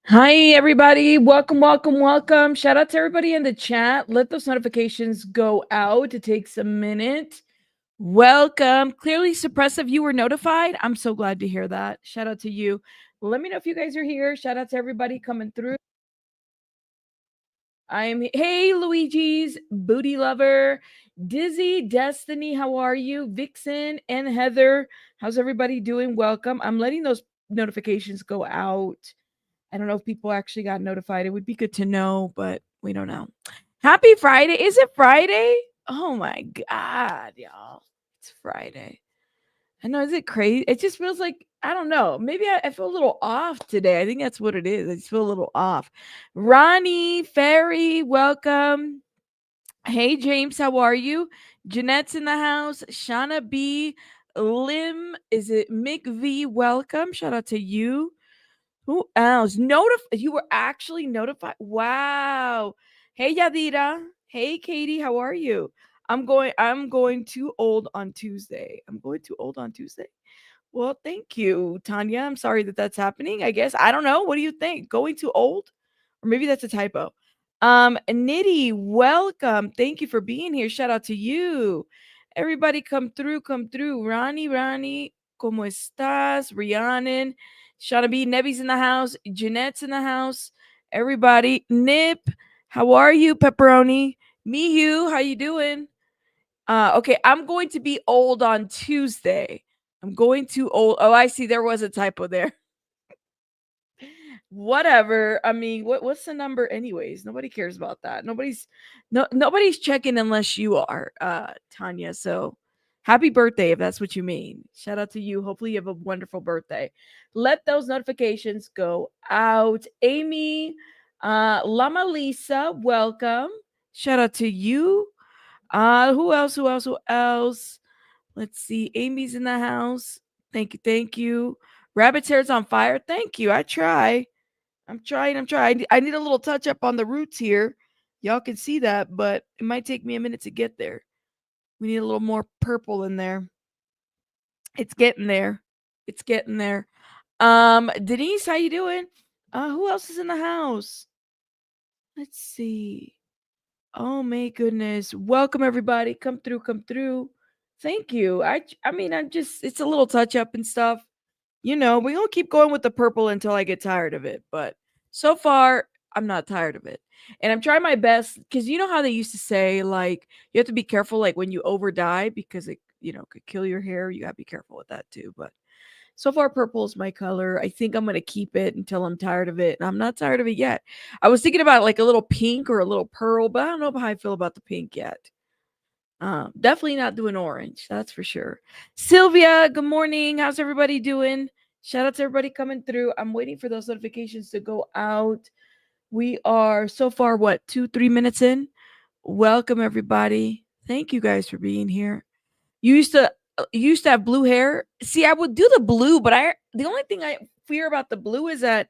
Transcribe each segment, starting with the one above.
Hi, everybody. Welcome, welcome, welcome. Shout out to everybody in the chat. Let those notifications go out. It takes a minute. Welcome. Clearly suppressive, you were notified. I'm so glad to hear that. Shout out to you. Let me know if you guys are here. Shout out to everybody coming through. Hey, Luigi's booty lover, Dizzy, Destiny, how are you? Vixen and Heather, how's everybody doing? Welcome. I'm letting those notifications go out. I don't know if people actually got notified. It would be good to know, but we don't know. Happy Friday. Is it Friday? Oh my God, y'all. It's Friday. I know. Is it crazy? It just feels like, I don't know. Maybe I feel a little off today. I think that's what it is. I just feel a little off. Ronnie, Ferry, welcome. Hey, James, how are you? Jeanette's in the house. Shauna B. Lim, is it Mick V? Welcome. Shout out to you. Who else? You were actually notified. Wow. Hey Yadira. Hey Katie, how are you? I'm going too old on Tuesday. I'm going too old on Tuesday. Well, thank you, Tanya. I'm sorry that that's happening. I guess I don't know. What do you think? Going too old? Or maybe that's a typo. Nitty, welcome. Thank you for being here. Shout out to you. Everybody come through, come through. Ronnie, ¿cómo estás? Rhiannon, Shauna B, Nebby's in the house. Jeanette's in the house. Everybody. Nip, how are you? Pepperoni. Mihu, how you doing? Okay, I'm going to be old on Tuesday. I'm going too old. Oh, I see. There was a typo there. Whatever. I mean, what's the number anyways? Nobody cares about that. Nobody's checking unless you are, Tanya. So happy birthday if that's what you mean. Shout out to you. Hopefully you have a wonderful birthday. Let those notifications go out. Amy, Lama Lisa, welcome. Shout out to you. Who else? Who else? Who else? Let's see. Amy's in the house. Thank you. Thank you. Rabbit's hair's on fire. Thank you. I try. I'm trying. I'm trying. I need a little touch up on the roots here. Y'all can see that, but it might take me a minute to get there. We need a little more purple in there. It's getting there. It's getting there. Denise, how you doing? Who else is in the house? Let's see. Oh my goodness. Welcome everybody. Come through, come through. Thank you. I mean, I'm just it's a little touch up and stuff. We gonna keep going with the purple until I get tired of it. But so far, I'm not tired of it. And I'm trying my best because you know how they used to say, like, you have to be careful, like when you over dye because it, could kill your hair. You gotta be careful with that too. But so far, purple is my color. I think I'm gonna keep it until I'm tired of it. And I'm not tired of it yet. I was thinking about like a little pink or a little pearl, but I don't know how I feel about the pink yet. Definitely not doing orange, that's for sure. Sylvia, good morning. How's everybody doing? Shout out to everybody coming through. I'm waiting for those notifications to go out. We are so far, what, 2, 3 minutes in? Welcome everybody. Thank you guys for being here. You used to have blue hair. See, I would do the blue, but the only thing I fear about the blue is that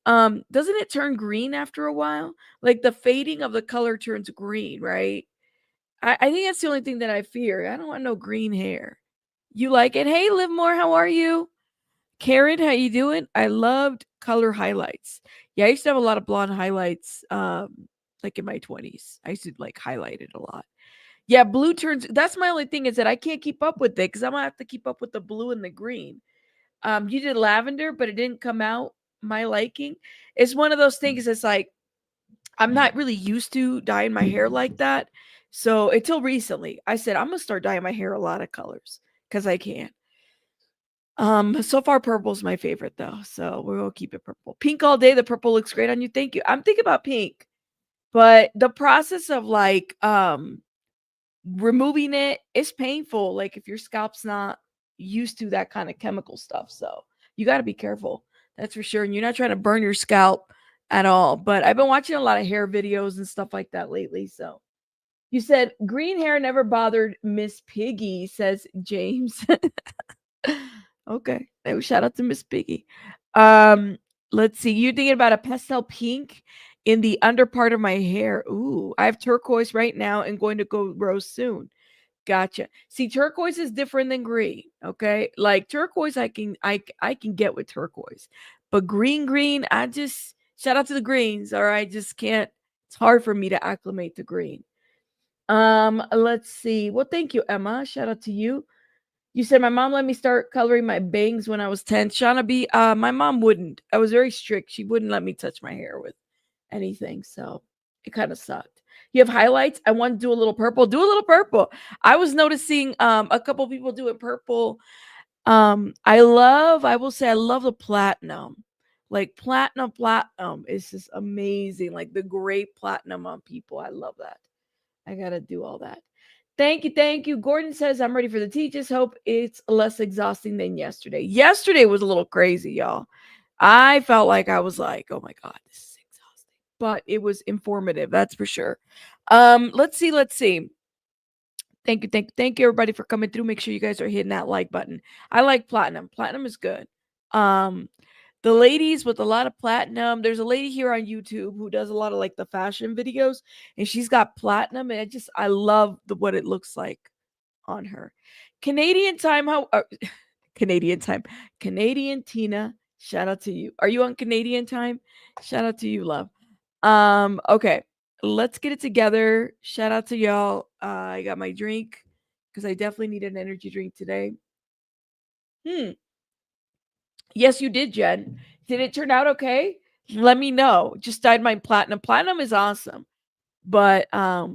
doesn't it turn green after a while? Like the fading of the color turns green, right? I think that's the only thing that I fear. I don't want no green hair. You like it? Hey, Liv More, how are you? Karen, how you doing? I loved color highlights. Yeah, I used to have a lot of blonde highlights, like in my 20s. I used to like highlight it a lot. Yeah, blue turns. That's my only thing is that I can't keep up with it because I'm gonna have to keep up with the blue and the green. You did lavender, but it didn't come out my liking. It's one of those things. It's like I'm not really used to dyeing my hair like that. So until recently, I said I'm gonna start dyeing my hair a lot of colors because I can. So far purple's my favorite though. So we're gonna keep it purple. Pink all day. The purple looks great on you. Thank you. I'm thinking about pink, but the process of like removing it is painful. Like if your scalp's not used to that kind of chemical stuff. So you gotta be careful. That's for sure. And you're not trying to burn your scalp at all. But I've been watching a lot of hair videos and stuff like that lately. So you said green hair never bothered Miss Piggy, says James. Okay. Oh, shout out to Miss Piggy. Um, let's see. You're thinking about a pastel pink in the under part of my hair. Ooh, I have turquoise right now and going to go rose soon. Gotcha. See, turquoise is different than green. Okay, like turquoise, I can get with turquoise, but green, I just Shout out to the greens. All right, just can't. It's hard for me to acclimate to green. Let's see. Well, thank you, Emma. Shout out to you. You said my mom let me start coloring my bangs when I was 10. Shauna B, my mom wouldn't. I was very strict. She wouldn't let me touch my hair with anything. So it kind of sucked. You have highlights? I want to do a little purple. Do a little purple. I was noticing a couple people doing purple. I will say I love the platinum. Like platinum is just amazing. Like the great platinum on people. I love that. I gotta do all that. Thank you, thank you. Gordon says I'm ready for the tea. Just hope it's less exhausting than yesterday. Yesterday was a little crazy, y'all. I felt like I was like, oh my god, this is exhausting. But it was informative, that's for sure. Let's see. Thank you, everybody for coming through. Make sure you guys are hitting that like button. I like platinum. Platinum is good. Um, the ladies with a lot of platinum. There's a lady here on YouTube who does a lot of like the fashion videos, and she's got platinum, and I love what it looks like on her. Canadian time, how Canadian time, Canadian Tina. Shout out to you. Are you on Canadian time? Shout out to you, love. Okay, let's get it together. Shout out to y'all. I got my drink because I definitely need an energy drink today. Hmm. Yes, you did, Jen. Did it turn out okay? Let me know. Just dyed my platinum. Platinum is awesome. But I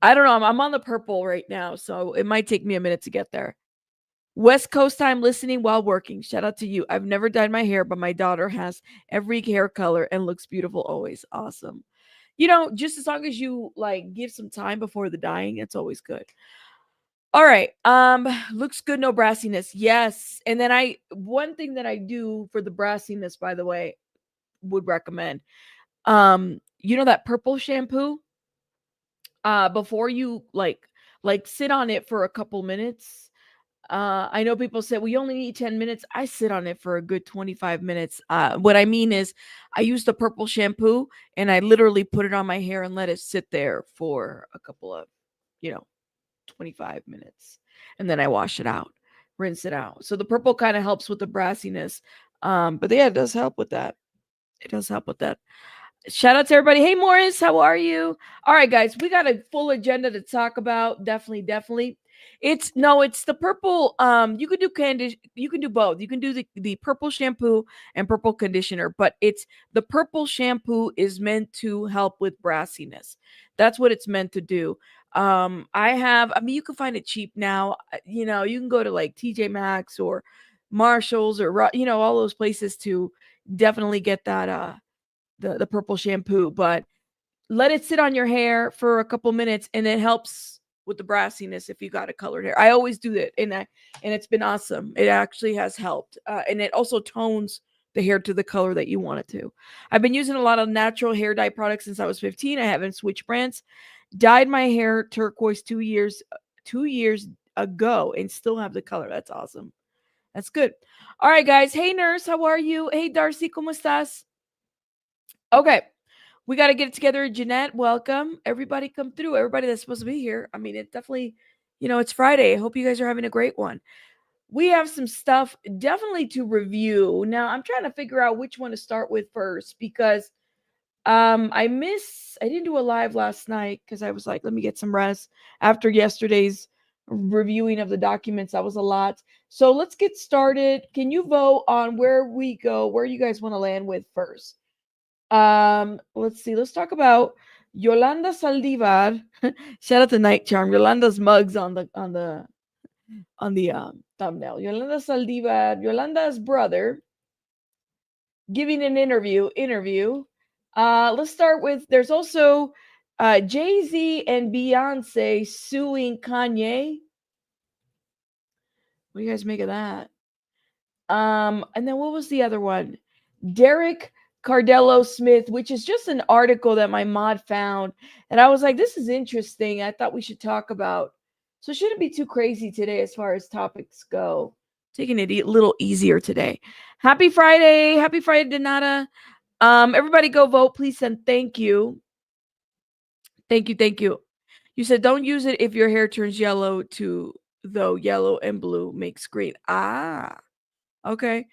don't know. I'm on the purple right now, so it might take me a minute to get there. West Coast time listening while working. Shout out to you. I've never dyed my hair, but my daughter has every hair color and looks beautiful always. Awesome. Just as long as you like give some time before the dyeing, it's always good. All right. Looks good, no brassiness. Yes. And then one thing that I do for the brassiness, by the way, would recommend. That purple shampoo? Before you like sit on it for a couple minutes. I know people say we only need 10 minutes. I sit on it for a good 25 minutes. What I mean is I use the purple shampoo and I literally put it on my hair and let it sit there for a couple of, you know, 25 minutes. And then I wash it out, rinse it out. So the purple kind of helps with the brassiness. But yeah, it does help with that. It does help with that. Shout out to everybody. Hey, Morris, how are you? All right, guys, we got a full agenda to talk about. Definitely, definitely. It's the purple. You can do you can do both. You can do the purple shampoo and purple conditioner, but it's the purple shampoo is meant to help with brassiness. That's what it's meant to do. I mean, you can find it cheap now. You can go to like TJ Maxx or Marshalls or all those places to definitely get that the purple shampoo, but let it sit on your hair for a couple minutes and it helps with the brassiness if you got a colored hair. I always do that and it's been awesome. It actually has helped. And it also tones the hair to the color that you want it to. I've been using a lot of natural hair dye products since I was 15. I haven't switched brands. Dyed my hair turquoise 2 years ago and still have the color. That's awesome. That's good. All right, guys. Hey, nurse, how are you? Hey, Darcy, ¿cómo estás? Okay. We got to get it together. Jeanette, welcome. Everybody come through. Everybody that's supposed to be here. I mean, it definitely, it's Friday. I hope you guys are having a great one. We have some stuff definitely to review. Now, I'm trying to figure out which one to start with first because I didn't do a live last night because I was like, let me get some rest after yesterday's reviewing of the documents. That was a lot. So let's get started. Can you vote on where we go, where you guys want to land with first? Let's see. Let's talk about Yolanda Saldivar. Shout out to Night Charm. Yolanda's mugs on the thumbnail. Yolanda Saldivar, Yolanda's brother, giving an interview. Let's start with there's also Jay-Z and Beyoncé suing Kanye. What do you guys make of that? And then what was the other one? Derrick Cardello-Smith, which is just an article that my mod found. And I was like, this is interesting. I thought we should talk about. So it shouldn't be too crazy today as far as topics go. Taking it a little easier today. Happy Friday. Happy Friday, Donata. Everybody go vote, please, and thank you. Thank you, thank you. You said don't use it if your hair turns yellow though yellow and blue makes green. Ah, okay.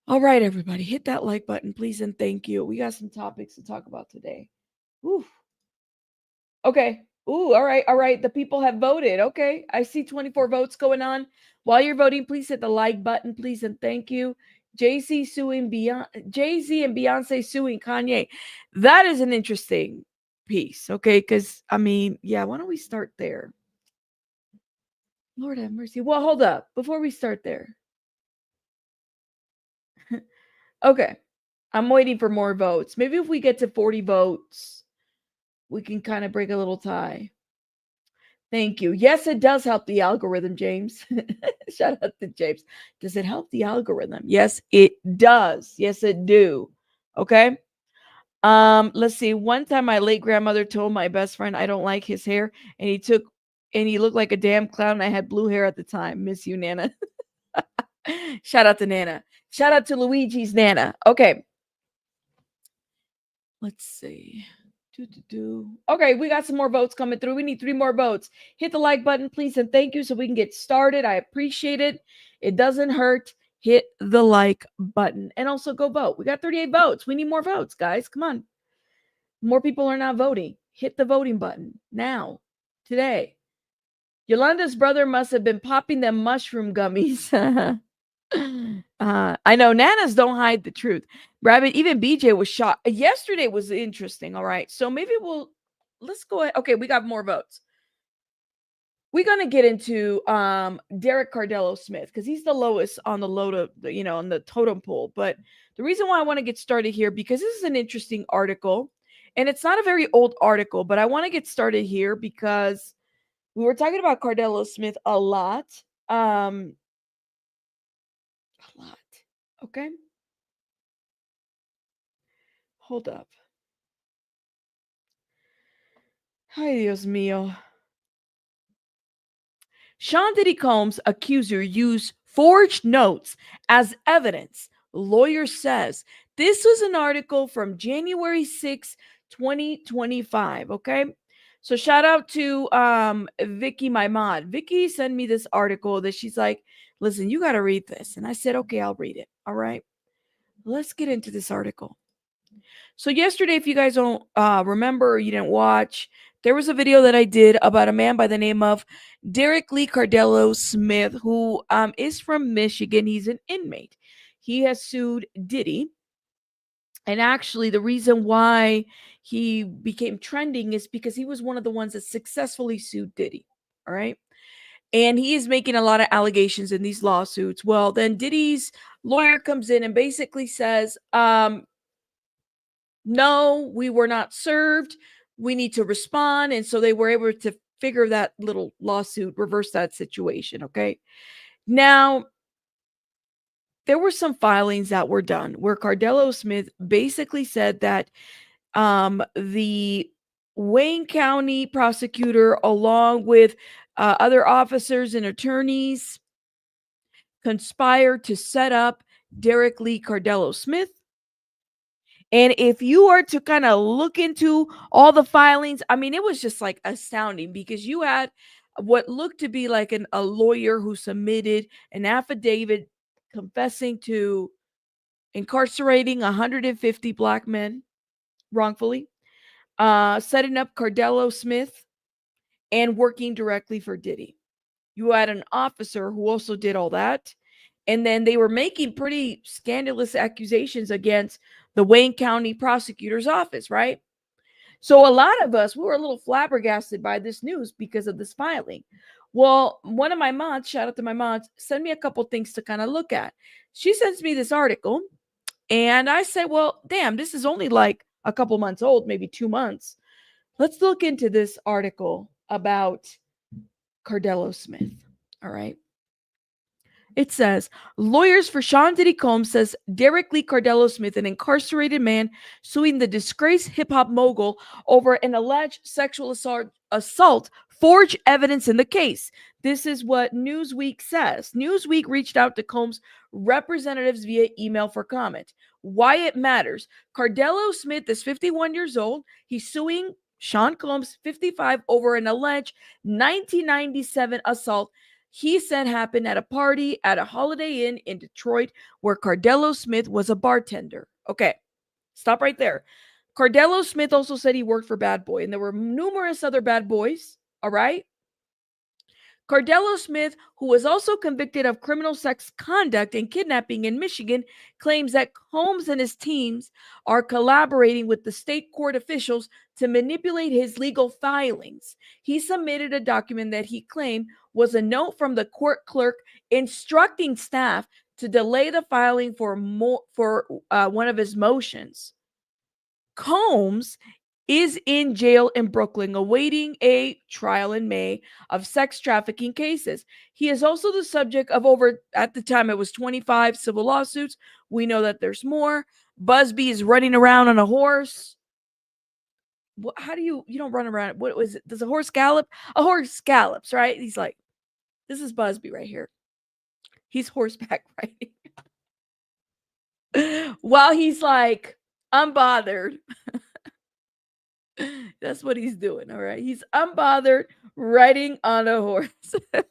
All right, everybody, hit that like button, please, and thank you. We got some topics to talk about today. Ooh. Okay. Ooh, all right, all right. The people have voted. Okay. I see 24 votes going on. While you're voting, please hit the like button, please, and thank you. Jay-Z suing Beyonce, Jay-Z and Beyonce suing Kanye. That is an interesting piece, okay? Because I mean, yeah, why don't we start there? Lord have mercy. Well, hold up. Before we start there. Okay. I'm waiting for more votes. Maybe if we get to 40 votes, we can kind of break a little tie. Thank you. Yes, it does help the algorithm, James. Shout out to James. Does it help the algorithm? Yes, it does. Yes, it do. Okay. Let's see. One time my late grandmother told my best friend I don't like his hair, and he looked like a damn clown. I had blue hair at the time. Miss you, Nana. Shout out to Nana. Shout out to Luigi's Nana. Okay. Let's see. Okay, we got some more votes coming through. We need 3 more votes. Hit the like button, please, and thank you so we can get started. I appreciate it. It doesn't hurt. Hit the like button and also go vote. We got 38 votes. We need more votes, guys. Come on. More people are not voting. Hit the voting button now, today. Yolanda's brother must have been popping them mushroom gummies. I know nanas don't hide the truth. Rabbit, even BJ was shocked. Yesterday was interesting. All right. So maybe let's go ahead. Okay, we got more votes. We're gonna get into Derrick Cardello-Smith because he's the lowest on the load of on the totem pole. But the reason why I want to get started here because this is an interesting article, and it's not a very old article, but I want to get started here because we were talking about Cardello-Smith a lot. A lot. Okay. Hold up. Ay, Dios mío. Sean Diddy Combs' accuser used forged notes as evidence, lawyer says. This was an article from January 6, 2025. Okay. So shout out to Vicky, my mod. Vicky sent me this article that she's like, listen, you got to read this. And I said, okay, I'll read it. All right. Let's get into this article. So yesterday, if you guys don't remember, or you didn't watch, there was a video that I did about a man by the name of Derrick Lee Cardello-Smith, who is from Michigan. He's an inmate. He has sued Diddy. And actually, the reason why he became trending is because he was one of the ones that successfully sued Diddy. All right. And he is making a lot of allegations in these lawsuits. Well, then Diddy's lawyer comes in and basically says, no, we were not served. We need to respond. And so they were able to figure that little lawsuit, reverse that situation. Okay. Now, there were some filings that were done where Cardello-Smith basically said that the Wayne County prosecutor, along with other officers and attorneys, conspired to set up Derrick Lee Cardello-Smith. And if you are to kind of look into all the filings, I mean, it was just like astounding because you had what looked to be like a lawyer who submitted an affidavit confessing to incarcerating 150 black men wrongfully, setting up Cardello-Smith, and working directly for Diddy. You had an officer who also did all that. And then they were making pretty scandalous accusations against the Wayne County prosecutor's office, right? So a lot of us, we were a little flabbergasted by this news because of this filing. Well, one of my mods, shout out to my mods, sent me a couple things to kind of look at. She sends me this article, and I say, well, damn, this is only like a couple months old, maybe 2 months. Let's look into this article about Cardello-Smith. All right. It says, lawyers for Sean Diddy Combs says Derrick Lee Cardello-Smith, an incarcerated man suing the disgraced hip-hop mogul over an alleged sexual assault, forged evidence in the case. This is what Newsweek says. Newsweek reached out to Combs' representatives via email for comment. Why it matters. Cardello-Smith is 51 years old. He's suing Sean Combs, 55, over an alleged 1997 assault. he said happened at a party at a Holiday Inn in Detroit where Cardello-Smith was a bartender. Okay, stop right there. Cardello-Smith also said he worked for Bad Boy, and there were numerous other bad boys. All right. Cardello-Smith, who was also convicted of criminal sex conduct and kidnapping in Michigan, claims that Combs and his teams are collaborating with the state court officials to manipulate his legal filings. He submitted a document that he claimed was a note from the court clerk instructing staff to delay the filing for one of his motions. Combs is in jail in Brooklyn awaiting a trial in May of sex trafficking cases. He is also the subject of at the time, it was 25 civil lawsuits. We know that there's more. Busby is running around on a horse. How do you don't run around? What was it? Does a horse gallop? A horse gallops, right? He's like, this is Busby right here. He's horseback riding. While he's like, unbothered. That's what he's doing, all right? He's unbothered riding on a horse. I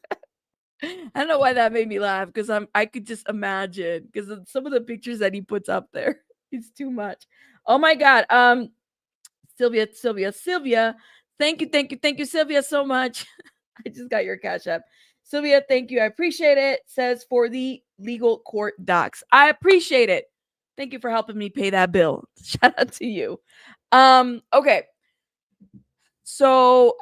don't know why that made me laugh because I could just imagine because of some of the pictures that he puts up there. It's too much. Oh my god. Sylvia. Thank you, Sylvia, so much. I just got your Cash App. Sylvia, thank you. I appreciate it. Says for the legal court docs. I appreciate it. Thank you for helping me pay that bill. Shout out to you. Okay. So,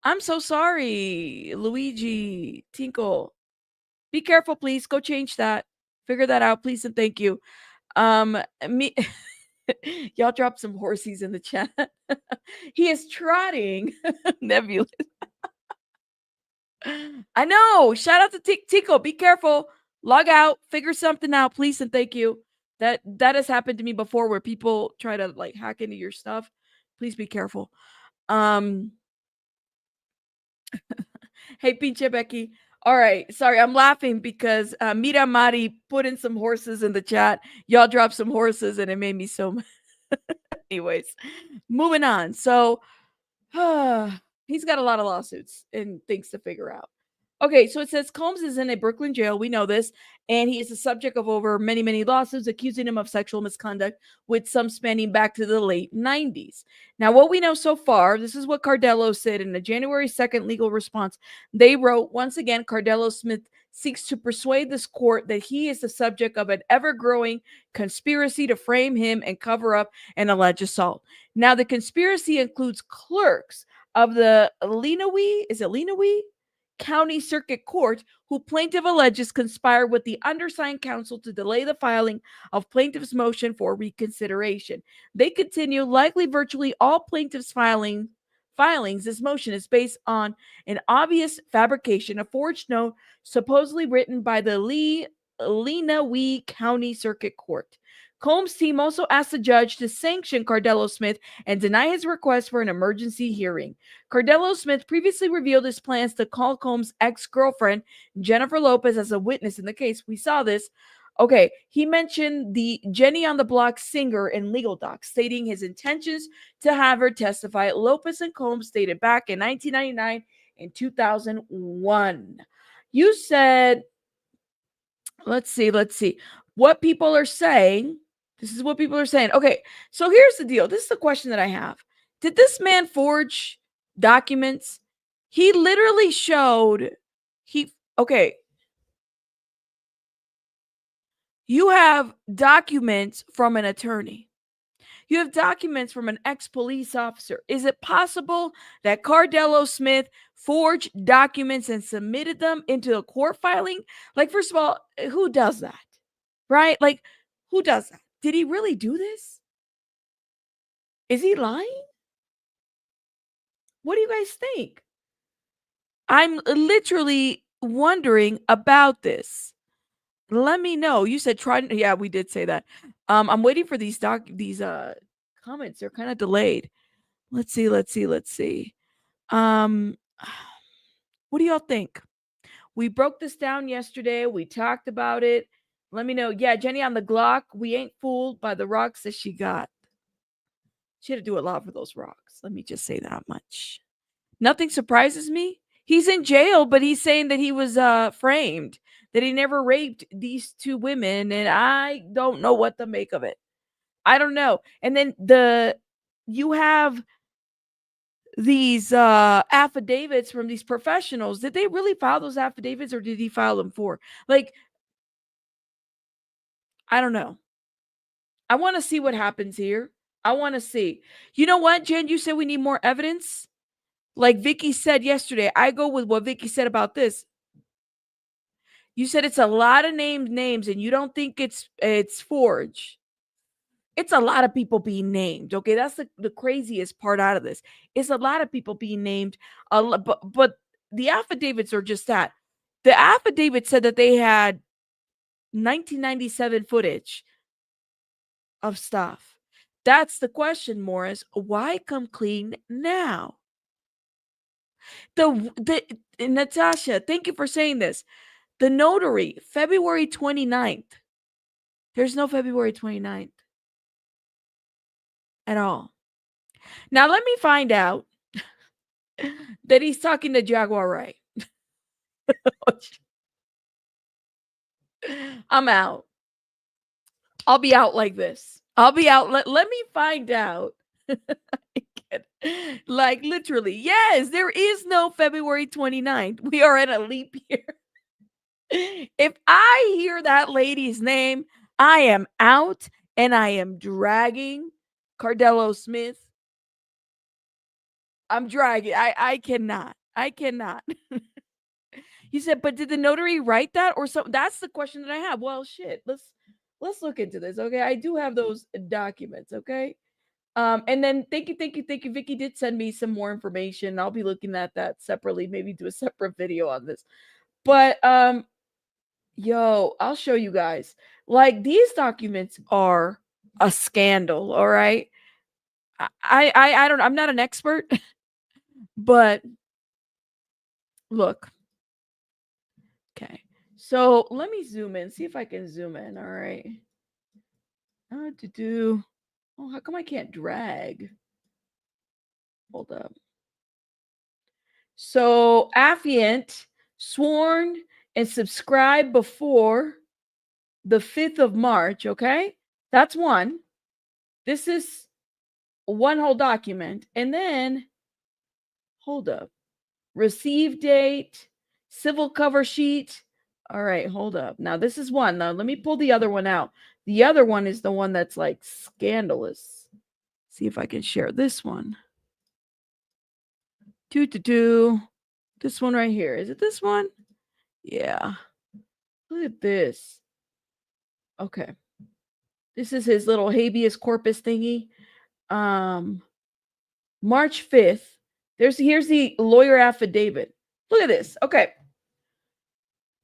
I'm so sorry, Luigi, Tinkle. Be careful, please. Go change that. Figure that out, please, and thank you. Me, y'all drop some horsies in the chat. He is trotting. Nebulous. I know. Shout out to Tico. Be careful. Log out. Figure something out, please, and thank you. That has happened to me before, where people try to like hack into your stuff. Please be careful. Hey, pinche Becky. All right. Sorry, I'm laughing because Mira Mari put in some horses in the chat. Y'all dropped some horses and it made me so anyways, moving on. So he's got a lot of lawsuits and things to figure out. Okay, so it says Combs is in a Brooklyn jail. We know this. And he is the subject of over many, many lawsuits accusing him of sexual misconduct, with some spanning back to the late 90s. Now, what we know so far, this is what Cardello said in a January 2nd legal response. They wrote, once again, Cardello-Smith seeks to persuade this court that he is the subject of an ever-growing conspiracy to frame him and cover up an alleged assault. Now, the conspiracy includes clerks of the Lenawee County Circuit Court, who plaintiff alleges conspired with the undersigned counsel to delay the filing of plaintiff's motion for reconsideration. They continue, likely virtually all plaintiff's filings, this motion is based on an obvious fabrication, a forged note supposedly written by the Lenawee County Circuit Court. Combs' team also asked the judge to sanction Cardello-Smith and deny his request for an emergency hearing. Cardello-Smith previously revealed his plans to call Combs' ex-girlfriend, Jennifer Lopez, as a witness in the case. We saw this. Okay, he mentioned the Jenny on the Block singer in legal docs, stating his intentions to have her testify. Lopez and Combs stated back in 1999 and 2001. You said, let's see. What people are saying. This is what people are saying. Okay, so here's the deal. This is the question that I have. Did this man forge documents? He literally showed okay. You have documents from an attorney. You have documents from an ex-police officer. Is it possible that Cardello-Smith forged documents and submitted them into a court filing? Like, first of all, who does that? Right? Like, who does that? Did he really do this? Is he lying? What do you guys think? I'm literally wondering about this. Let me know. You said try. Yeah, we did say that. I'm waiting for these comments. They're kind of delayed. Let's see. What do y'all think? We broke this down yesterday. We talked about it. Let me know. Yeah, Jenny on the Glock. We ain't fooled by the rocks that she got. She had to do a lot for those rocks. Let me just say that much. Nothing surprises me. He's in jail, but he's saying that he was framed, that he never raped these two women, and I don't know what to make of it. I don't know. And then you have these affidavits from these professionals. Did they really file those affidavits, or did he file them for? Like, I don't know. I want to see what happens here. I want to see. You know what, Jen? You said we need more evidence. Like Vicky said yesterday, I go with what Vicky said about this. You said it's a lot of names, and you don't think it's forged. It's a lot of people being named. Okay, that's the craziest part out of this. It's a lot of people being named. But the affidavits are just that. The affidavit said that they had 1997 footage of stuff. That's the question, Morris. Why come clean now? The Natasha, thank you for saying this. The notary, February 29th. There's no February 29th at all. Now let me find out that he's talking to Jaguar Wright. I'm out. I'll be out like this. I'll be out. Let me find out. Like literally, yes, there is no February 29th. We are in a leap year. If I hear that lady's name, I am out and I am dragging Cardello-Smith. I'm dragging. I cannot. I cannot. You said, but did the notary write that or so? That's the question that I have. Well, shit. Let's look into this. Okay. I do have those documents. Okay. And then thank you. Vicky did send me some more information. I'll be looking at that separately, maybe do a separate video on this. But yo, I'll show you guys. Like these documents are a scandal, all right? I don't, I'm not an expert, but look. Okay. So let me zoom in, see if I can zoom in. All right. To do. Oh, how come I can't drag? Hold up. So affiant sworn and subscribed before the 5th of March. Okay. That's one. This is one whole document. And then hold up. Receive date, civil cover sheet. All right, hold up. Now this is one. Now let me pull the other one out. The other one is the one that's like scandalous. See if I can share this one. This one right here. Is it this one? Yeah. Look at this. Okay. This is his little habeas corpus thingy. March 5th. Here's the lawyer affidavit. Look at this. Okay.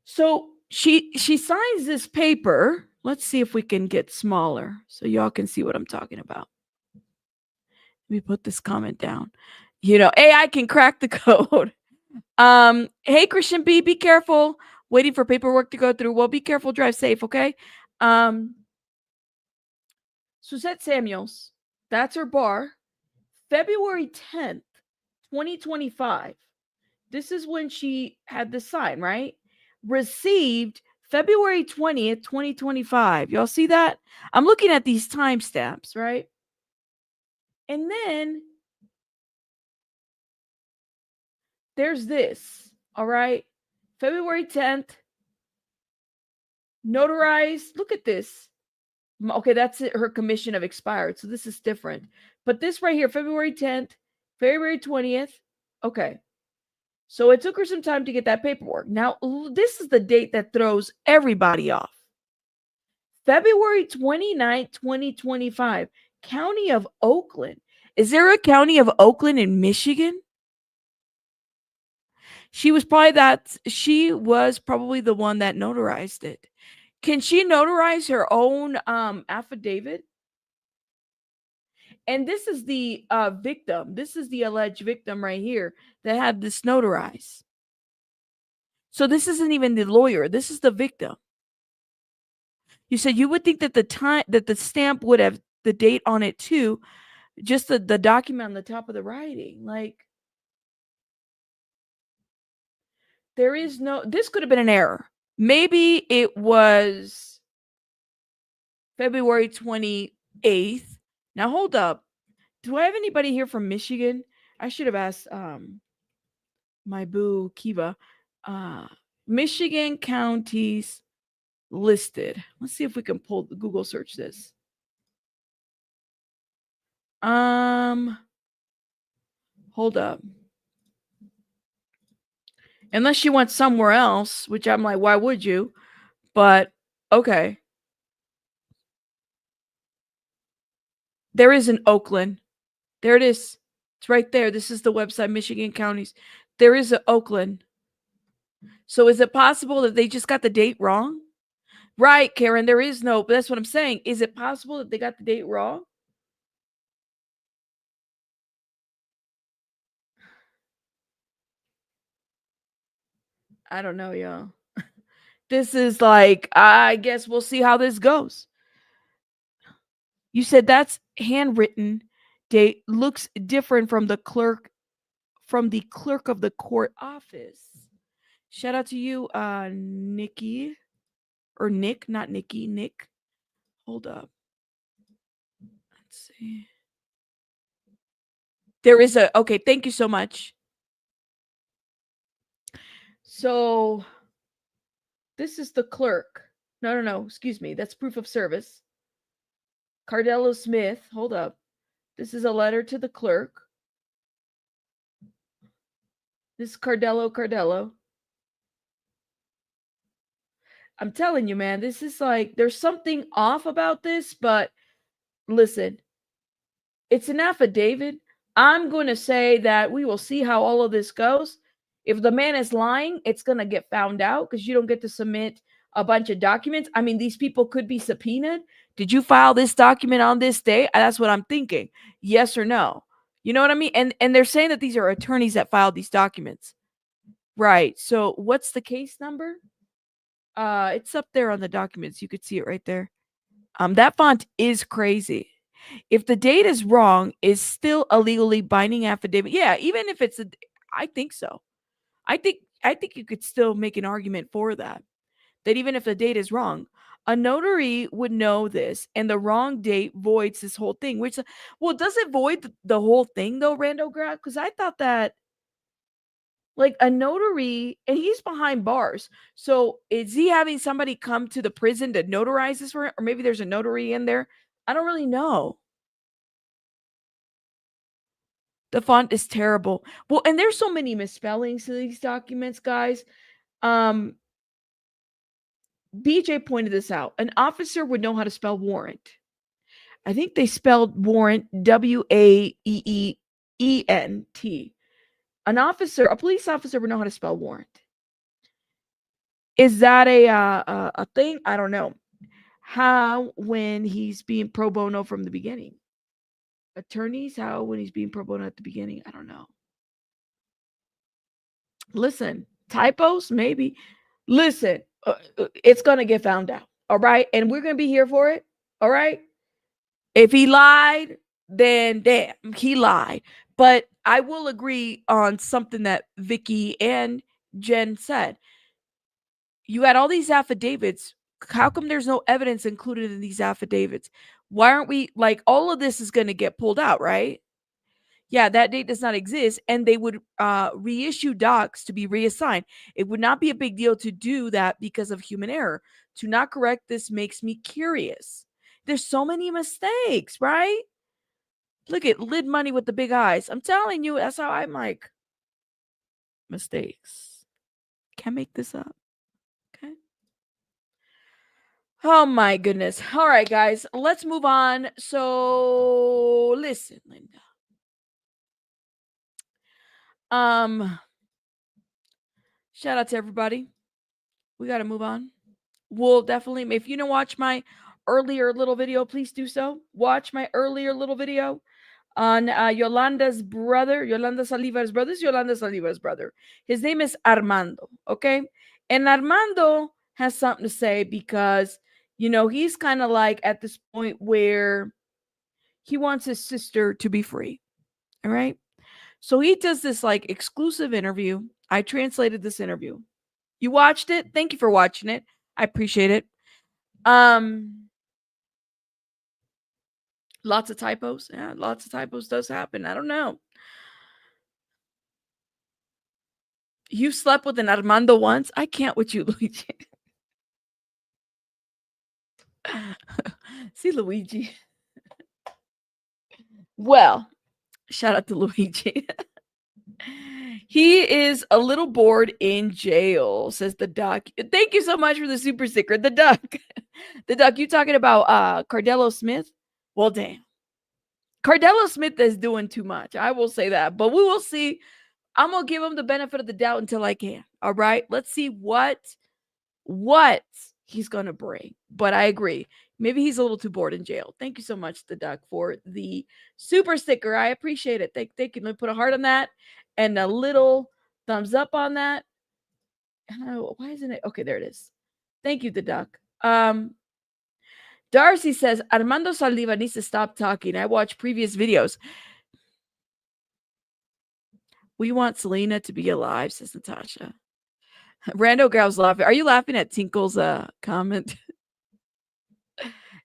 So she signs this paper. Let's see if we can get smaller so y'all can see what I'm talking about. Let me put this comment down. You know, AI can crack the code. Hey Christian B, be careful. Waiting for paperwork to go through. Well, be careful, drive safe, okay? Suzette Samuels, that's her bar. February 10th, 2025. This is when she had the sign, right? Received February 20th, 2025. Y'all see that? I'm looking at these timestamps, right? And then there's this, all right? February 10th, notarized. Look at this. Okay, that's it. Her commission have expired. So this is different. But this right here, February 10th, February 20th. Okay. So it took her some time to get that paperwork. Now, this is the date that throws everybody off. February 29th, 2025, County of Oakland. Is there a County of Oakland in Michigan? She was probably the one that notarized it. Can she notarize her own affidavit? And this is the victim. This is the alleged victim right here that had this notarized. So this isn't even the lawyer. This is the victim. You said you would think that the stamp would have the date on it too, just the document on the top of the writing. Like, There is no, this could have been an error. Maybe it was February 28th. Now hold up. Do I have anybody here from Michigan? I should have asked my boo Kiva. Uh Michigan counties listed. Let's see if we can pull Google search this. Hold up. Unless you went somewhere else, which I'm like, why would you? But okay. There is an Oakland. There it is. It's right there. This is the website, Michigan counties. There is a Oakland. So is it possible that they just got the date wrong? Right, Karen. There is no, but that's what I'm saying. Is it possible that they got the date wrong? I don't know, y'all. This is like, I guess we'll see how this goes. You said that's handwritten date looks different from the clerk of the court office. Shout out to you, Nikki. Or Nick, not Nikki, Nick. Hold up. Let's see. There is a, okay, thank you so much. So this is the clerk. No, excuse me. That's proof of service. Cardello-Smith. Hold up. This is a letter to the clerk. This is Cardello. I'm telling you, man, this is like, there's something off about this, but listen, it's an affidavit. I'm going to say that we will see how all of this goes. If the man is lying, it's going to get found out because you don't get to submit a bunch of documents. I mean, these people could be subpoenaed. Did you file this document on this day? That's what I'm thinking. Yes or no? You know what I mean? And they're saying that these are attorneys that filed these documents. Right. So what's the case number? It's up there on the documents. You could see it right there. That font is crazy. If the date is wrong, is still a legally binding affidavit. Yeah, even if it's a, I think so. I think you could still make an argument for that. That even if the date is wrong, a notary would know this, and the wrong date voids this whole thing. Which, well, does it void the whole thing though, Rando Grad? Because I thought that like a notary, and he's behind bars. So is he having somebody come to the prison to notarize this for him? Or maybe there's a notary in there. I don't really know. The font is terrible. Well, and there's so many misspellings to these documents, guys. Um, BJ pointed this out. An officer would know how to spell warrant. I think they spelled warrant Waeeent. A police officer would know how to spell warrant. Is that a thing? I don't know. How when he's being pro bono from the beginning? Attorneys, how when he's being pro bono at the beginning? I don't know. Listen, typos, maybe. Listen, it's going to get found out. All right. And we're going to be here for it. All right. If he lied, then damn, he lied. But I will agree on something that Vicky and Jen said. You had all these affidavits. How come there's no evidence included in these affidavits? Why aren't we like all of this is going to get pulled out, right? Yeah, that date does not exist, and they would reissue docs to be reassigned. It would not be a big deal to do that because of human error. To not correct this makes me curious. There's so many mistakes, right? Look at lid money with the big eyes. I'm telling you, that's how I'm like mistakes. Can't make this up. Okay. Oh my goodness. All right, guys, let's move on. So listen, Linda. Shout out to everybody. We got to move on. We'll definitely, if you don't watch my earlier little video, please do so. Watch my earlier little video on Yolanda Saldivar's brother. This is Yolanda Saldivar's brother. His name is Armando, okay? And Armando has something to say because, you know, he's kind of like at this point where he wants his sister to be free, all right? So he does this like exclusive interview I translated this interview. You watched it? Thank you for watching it. I appreciate it. Um, lots of typos. Yeah, lots of typos does happen. I don't know. You slept with an Armando once? I can't with you, Luigi. See, Luigi. Well, shout out to Luigi. He is a little bored in jail, says the duck. Thank you so much for the super sticker. The duck. The duck, you talking about Cardello-Smith? Well, damn. Cardello-Smith is doing too much. I will say that. But we will see. I'm gonna give him the benefit of the doubt until I can. All right. Let's see what he's gonna bring. But I agree. Maybe he's a little too bored in jail. Thank you so much, the duck, for the super sticker. I appreciate it. Thank you. Let me put a heart on that and a little thumbs up on that. Why isn't it? Okay, there it is. Thank you, the duck. Darcy says Armando Saldivar needs to stop talking. I watched previous videos. We want Selena to be alive, says Natasha. Rando Gal's laughing. Are you laughing at Tinkle's comment?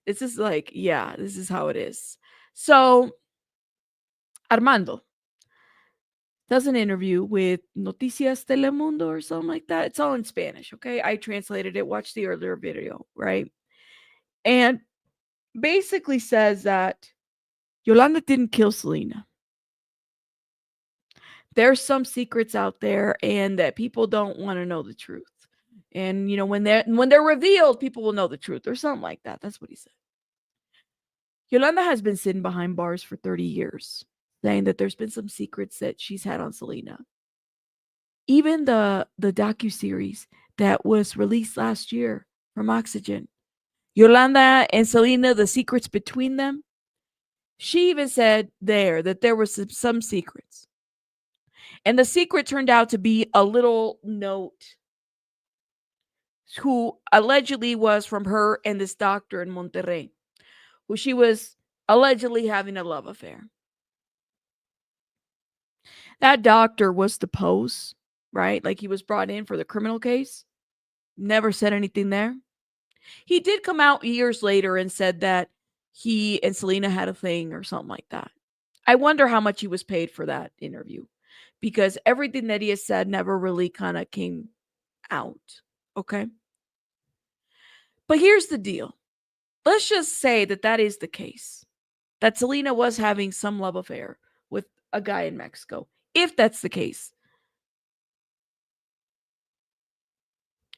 It's just like, yeah, this is how it is. So Armando does an interview with Noticias Telemundo or something like that. It's all in Spanish, okay? I translated it. Watch the earlier video, right? And basically says that Yolanda didn't kill Selena. There's some secrets out there and that people don't want to know the truth. And you know, when they're revealed, people will know the truth or something like that. That's what he said. Yolanda has been sitting behind bars for 30 years, saying that there's been some secrets that she's had on Selena. Even the docuseries that was released last year from Oxygen, Yolanda and Selena, the secrets between them, she even said there that there were some secrets. And the secret turned out to be a little note who allegedly was from her and this doctor in Monterrey, who she was allegedly having a love affair. That doctor was deposed, right? Like he was brought in for the criminal case. Never said anything there. He did come out years later and said that he and Selena had a thing or something like that. I wonder how much he was paid for that interview because everything that he has said never really kind of came out. Okay. But here's the deal. Let's just say that that is the case, that Selena was having some love affair with a guy in Mexico. If that's the case,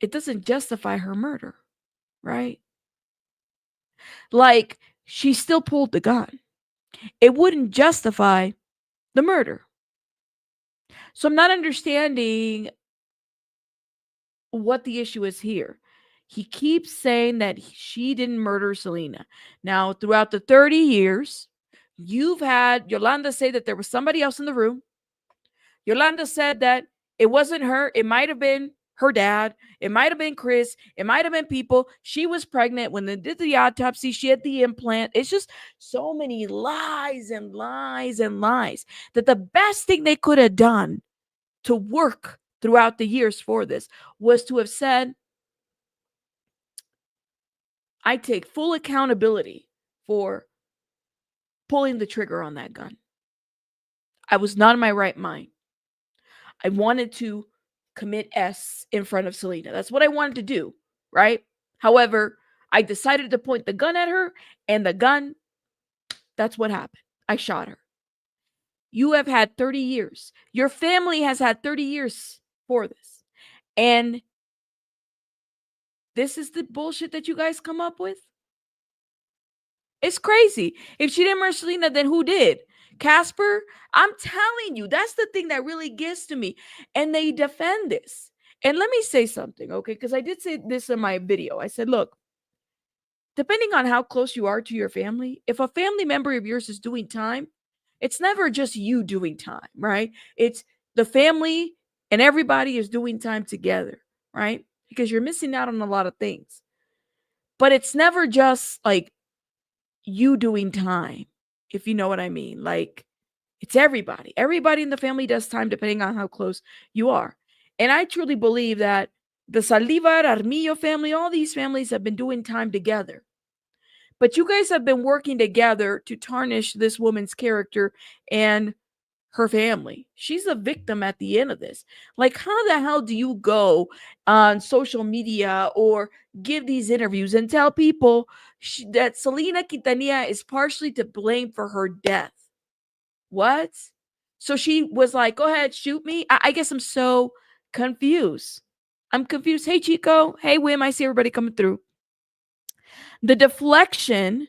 it doesn't justify her murder, right? Like, she still pulled the gun. It wouldn't justify the murder. So I'm not understanding what the issue is here. He keeps saying that she didn't murder Selena. Now, throughout the 30 years, you've had Yolanda say that there was somebody else in the room. Yolanda said that it wasn't her. It might have been her dad. It might have been Chris. It might have been people. She was pregnant when they did the autopsy. She had the implant. It's just so many lies and lies and lies that the best thing they could have done to work throughout the years for this was to have said, I take full accountability for pulling the trigger on that gun. I was not in my right mind. I wanted to commit S in front of Selena. That's what I wanted to do, right? However, I decided to point the gun at her, and the gun, that's what happened. I shot her. You have had 30 years. Your family has had 30 years for this. And this is the bullshit that you guys come up with? It's crazy. If she didn't murder Selena, then who did? Casper? I'm telling you, that's the thing that really gets to me. And they defend this. And let me say something, okay? Because I did say this in my video. I said, look, depending on how close you are to your family, if a family member of yours is doing time, it's never just you doing time, right? It's the family and everybody is doing time together, right? Because you're missing out on a lot of things. But it's never just like you doing time, if you know what I mean. Like, it's everybody. Everybody in the family does time depending on how close you are. And I truly believe that the Saldivar, Armillo family, all these families have been doing time together. But you guys have been working together to tarnish this woman's character and her family. She's a victim at the end of this. Like, how the hell do you go on social media or give these interviews and tell people that Selena Quintanilla is partially to blame for her death? What? So she was like, go ahead, shoot me. I guess I'm so confused. I'm confused. Hey, Chico. Hey, Wim. I see everybody coming through. The deflection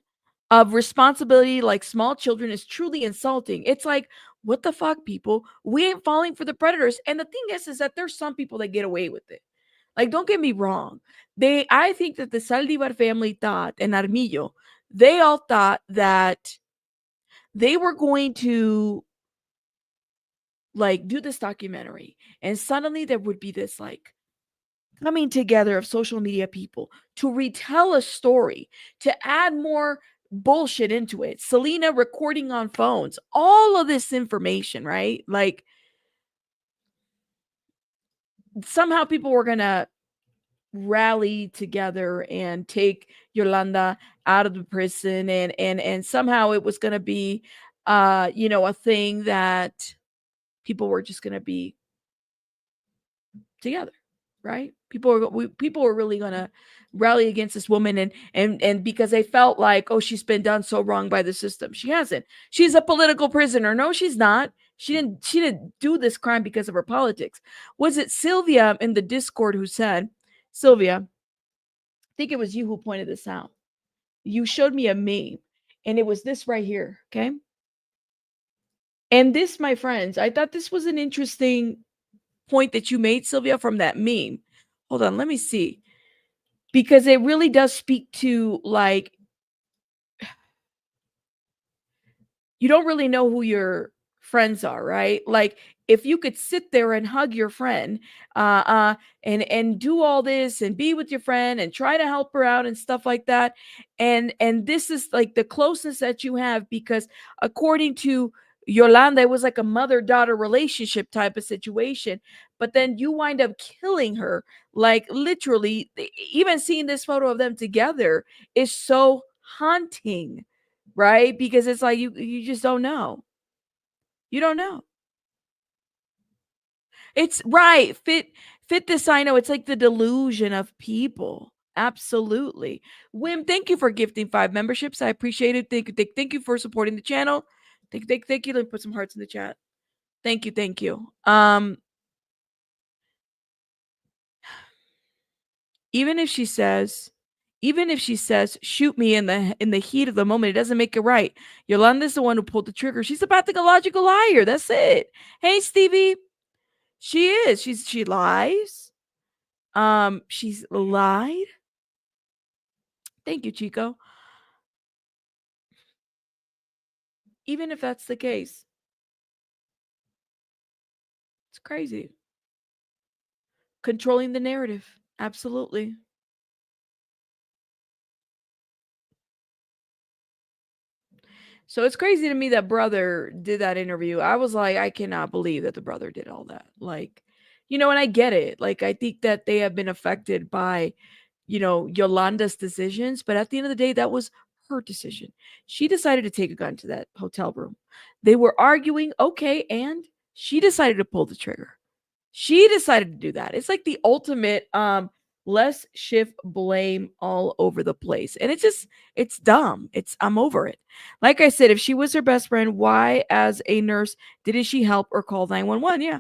of responsibility like small children is truly insulting. It's like, what the fuck, people? We ain't falling for the predators. And the thing is that there's some people that get away with it. Like, don't get me wrong. I think that the Saldivar family thought, and Armillo, they all thought that they were going to like do this documentary, and suddenly there would be this like coming together of social media people to retell a story, to add more bullshit into it. Selena recording on phones, all of this information, right? Like somehow people were going to rally together and take Yolanda out of the prison, and somehow it was going to be a thing that people were just going to be together, right? People were really gonna rally against this woman, and because they felt like, oh, she's been done so wrong by the system. She hasn't. She's a political prisoner. No, she's not. She didn't do this crime because of her politics. Was it Sylvia in the Discord who said, Sylvia, I think it was you who pointed this out. You showed me a meme, and it was this right here. Okay. And this, my friends, I thought this was an interesting point that you made, Sylvia, from that meme. Hold on, let me see. Because it really does speak to like you don't really know who your friends are, right? Like if you could sit there and hug your friend, and do all this and be with your friend and try to help her out and stuff like that, and this is like the closeness that you have because according to Yolanda, it was like a mother-daughter relationship type of situation, but then you wind up killing her. Like literally, even seeing this photo of them together is so haunting, right? Because it's like you just don't know. You don't know. It's right. Fit this I know. It's like the delusion of people. Absolutely. Wim, thank you for gifting 5 memberships. I appreciate it. Thank you for supporting the channel. Thank you. Let me put some hearts in the chat. Thank you, thank you. Even if she says even if she says shoot me in the heat of the moment, it doesn't make it right. Yolanda's the one who pulled the trigger. She's a pathological liar. That's it. Hey, Stevie. She is. She lies. She's lied. Thank you, Chico. Even if that's the case, it's crazy. Controlling the narrative. Absolutely. So it's crazy to me that brother did that interview. I was like, I cannot believe that the brother did all that. Like, and I get it. Like, I think that they have been affected by, Yolanda's decisions. But at the end of the day, that was her decision. She decided to take a gun to that hotel room. They were arguing, okay, and she decided to pull the trigger. She decided to do that. It's like the ultimate let's shift blame all over the place. And it's dumb. I'm over it. Like I said, if she was her best friend, why as a nurse didn't she help or call 911? Yeah.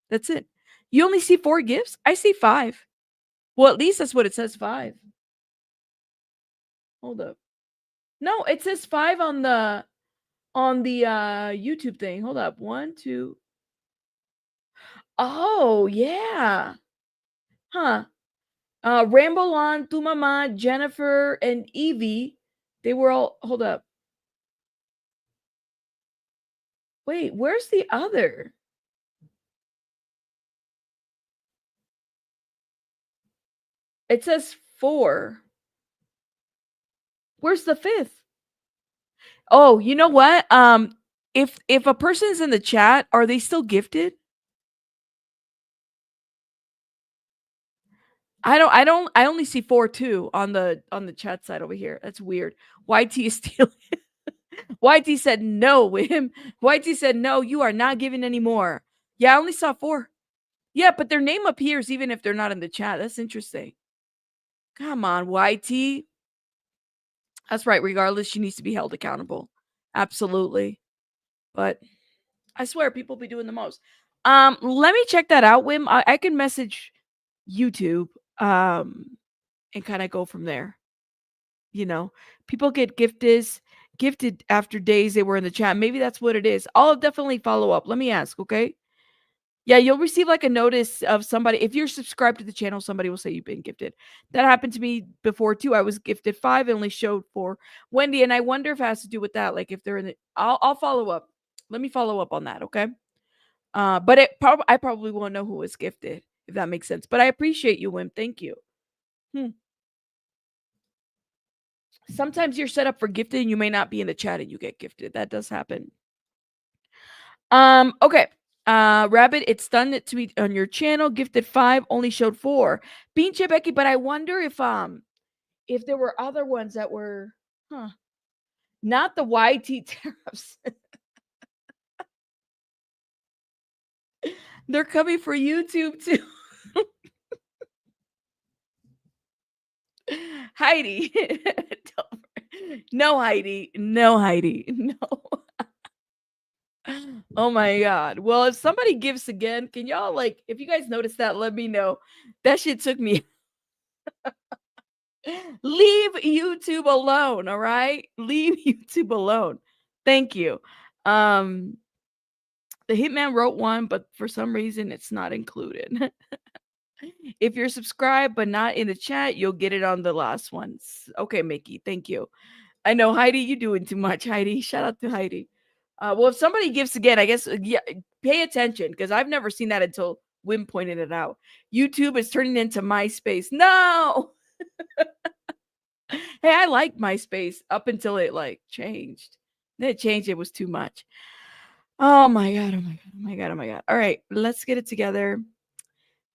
That's it. You only see 4 gifts? I see 5. Well, at least that's what it says, 5. Hold up. No, it says 5 on the YouTube thing. Hold up. 1, 2. Oh, yeah. Huh. Ramble on, Tu Mama, Jennifer, and Evie. They were all hold up. Wait, where's the other? It says 4. Where's the 5th? Oh, you know what? If a person's in the chat, are they still gifted? I only see 4 too on the chat side over here. That's weird. YT is stealing. YT said no with him. YT said no, you are not giving any more. Yeah, I only saw 4. Yeah, but their name appears even if they're not in the chat. That's interesting. Come on, YT. That's right. Regardless, she needs to be held accountable. Absolutely. But I swear people be doing the most. Let me check that out, Wim. I can message YouTube and kind of go from there. You know, people get gifted after days they were in the chat. Maybe that's what it is. I'll definitely follow up. Let me ask, okay? Yeah, you'll receive like a notice of somebody. If you're subscribed to the channel, somebody will say you've been gifted. That happened to me before too. I was gifted 5, only showed 4. Wendy, and I wonder if it has to do with that. Like if they're in the, I'll follow up. Let me follow up on that, okay? But I probably won't know who was gifted if that makes sense. But I appreciate you, Wim. Thank you. Hmm. Sometimes you're set up for gifted and you may not be in the chat and you get gifted. That does happen. Okay. Rabbit, it's done it to me on your channel. Gifted 5, only showed 4. Pinche Becky, but I wonder if there were other ones that were not the YT tariffs. They're coming for YouTube too. Heidi. No, Heidi. No, Heidi. No. Oh my god. Well, if somebody gives again, can y'all like if you guys notice that, let me know. That shit took me. Leave YouTube alone, all right? Leave YouTube alone. Thank you. Um the Hitman wrote one, but for some reason it's not included. If you're subscribed but not in the chat, you'll get it on the last ones. Okay, Mickey, thank you. I know Heidi, you doing too much, Heidi. Shout out to Heidi. Well, if somebody gives again, I guess yeah, pay attention because I've never seen that until Wim pointed it out. YouTube is turning into MySpace. No. Hey, I liked MySpace up until it like changed. Then it changed. It was too much. Oh my god. Oh my god. Oh my god. Oh my god. All right, let's get it together.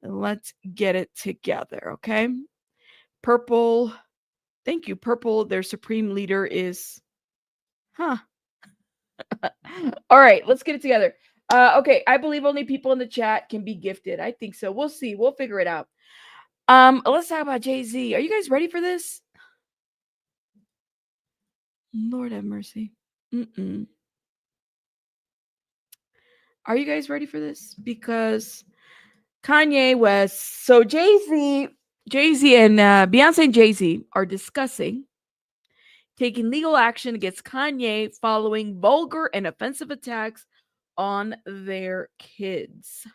Let's get it together. Okay. Purple. Thank you, Purple. Their supreme leader is. Huh. All right, let's get it together. Okay, I believe only people in the chat can be gifted. I think so. We'll see. We'll figure it out. Let's talk about Jay-Z. Are you guys ready for this? Lord have mercy. Are you guys ready for this? Because Kanye West, so Jay-Z and Beyonce and Jay-Z are discussing taking legal action against Kanye following vulgar and offensive attacks on their kids.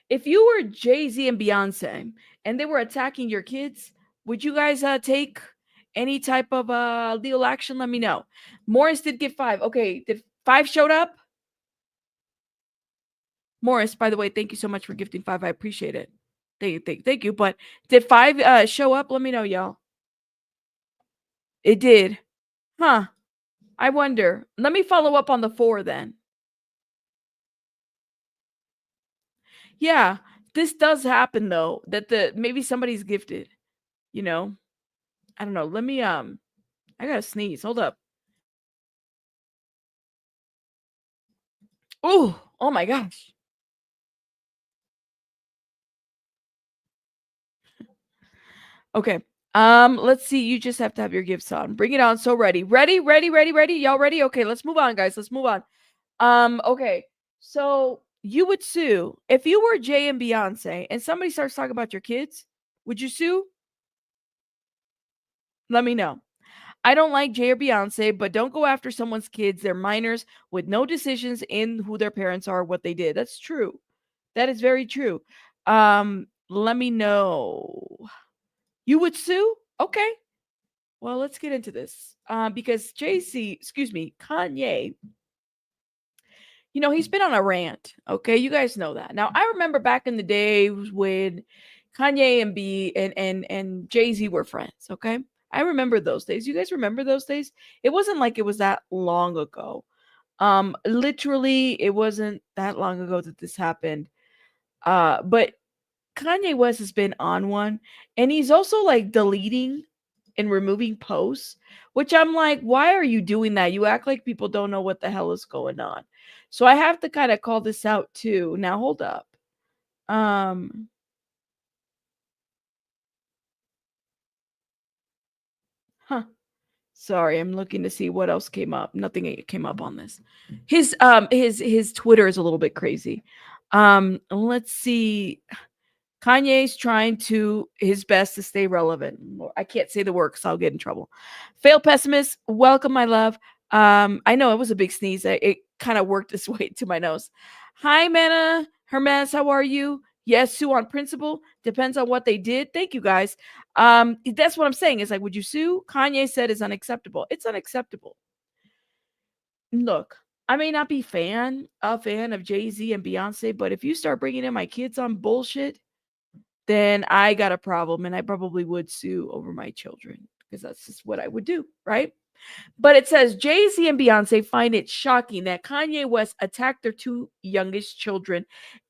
If you were Jay-Z and Beyonce and they were attacking your kids, would you guys take any type of legal action? Let me know. Morris did get 5. Okay, did 5 showed up? Morris, by the way, thank you so much for gifting 5. I appreciate it. Thank you. But did 5 show up? Let me know, y'all. It did. Huh. I wonder. Let me follow up on the 4 then. Yeah, this does happen though. That maybe somebody's gifted. You know, I don't know. Let me I gotta sneeze. Hold up. Oh my gosh. Okay. Let's see. You just have to have your gifts on. Bring it on. So ready. Ready? Y'all ready? Okay, let's move on, guys. Let's move on. Okay. So you would sue if you were Jay and Beyonce and somebody starts talking about your kids, would you sue? Let me know. I don't like Jay or Beyonce, but don't go after someone's kids. They're minors with no decisions in who their parents are, what they did. That's true. That is very true. Let me know. You would sue? Okay. Well, let's get into this. Because Kanye, he's been on a rant. Okay, you guys know that. Now, I remember back in the day when Kanye and and Jay-Z were friends. Okay. I remember those days. You guys remember those days? It wasn't like it was that long ago. Literally, it wasn't that long ago that this happened. But Kanye West has been on one, and he's also like deleting and removing posts, which I'm like, why are you doing that? You act like people don't know what the hell is going on. So I have to kind of call this out too. Now hold up. Um huh. Sorry, I'm looking to see what else came up. Nothing came up on this. His Twitter is a little bit crazy. Let's see. Kanye's trying to his best to stay relevant. I can't say the word because I'll get in trouble. Fail pessimist, welcome, my love. I know it was a big sneeze. It kind of worked its way to my nose. Hi, Mana Hermes, how are you? Yes, sue on principle. Depends on what they did. Thank you, guys. That's what I'm saying. Is like, would you sue? Kanye said is unacceptable. It's unacceptable. Look, I may not be a fan of Jay Z and Beyonce, but if you start bringing in my kids on bullshit, then I got a problem and I probably would sue over my children because that's just what I would do, right? But it says Jay-Z and Beyonce find it shocking that Kanye West attacked their two youngest children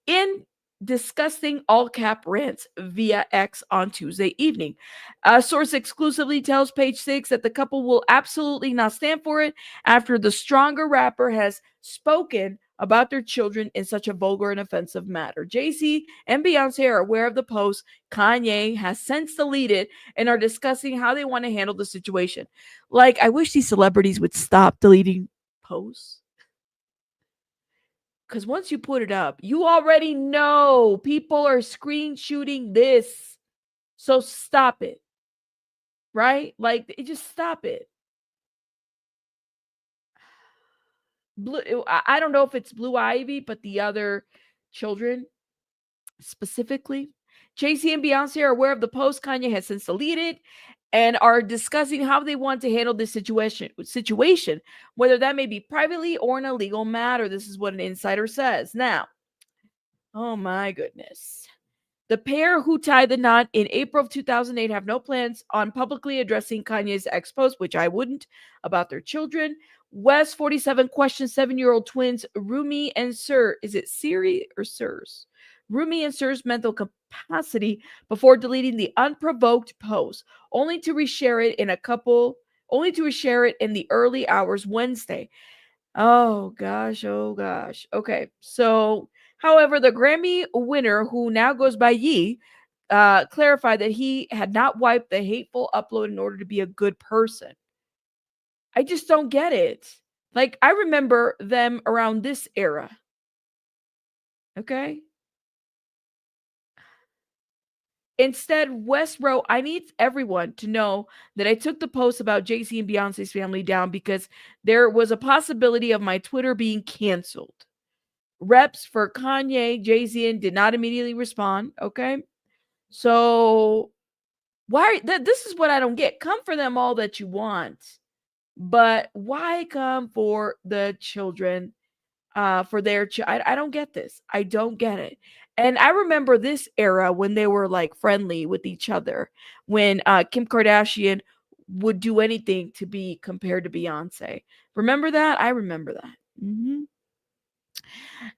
in disgusting all cap rants via X on Tuesday evening. A source exclusively tells Page Six that the couple will absolutely not stand for it after the stronger rapper has spoken about their children in such a vulgar and offensive manner. Jay-Z and Beyonce are aware of the post. Kanye has since deleted and are discussing how they want to handle the situation. Like, I wish these celebrities would stop deleting posts. Because once you put it up, you already know people are screen shooting this. So stop it. Right? Like, just stop it. I don't know if it's Blue Ivy, but the other children specifically. Jay-Z and Beyonce are aware of the post Kanye has since deleted and are discussing how they want to handle this situation, whether that may be privately or in a legal matter. This is what an insider says. Now, oh my goodness. The pair who tied the knot in April of 2008 have no plans on publicly addressing Kanye's ex post, which I wouldn't, about their children. West 47 questions 7-year-old twins Rumi and Sir. Is it Siri or Sirs? Rumi and Sir's mental capacity before deleting the unprovoked post, only to reshare it in the early hours Wednesday. Oh gosh, oh gosh. Okay. So, however, the Grammy winner, who now goes by Yee, clarified that he had not wiped the hateful upload in order to be a good person. I just don't get it. Like, I remember them around this era. Okay. Instead, West wrote, I need everyone to know that I took the post about Jay-Z and Beyonce's family down because there was a possibility of my Twitter being canceled. Reps for Kanye, Jay-Z did not immediately respond. Okay. So this is what I don't get. Come for them all that you want, but why come for the children? For their I don't get this. I don't get it. And I remember this era when they were like friendly with each other, when Kim Kardashian would do anything to be compared to Beyonce. Remember that? I remember that.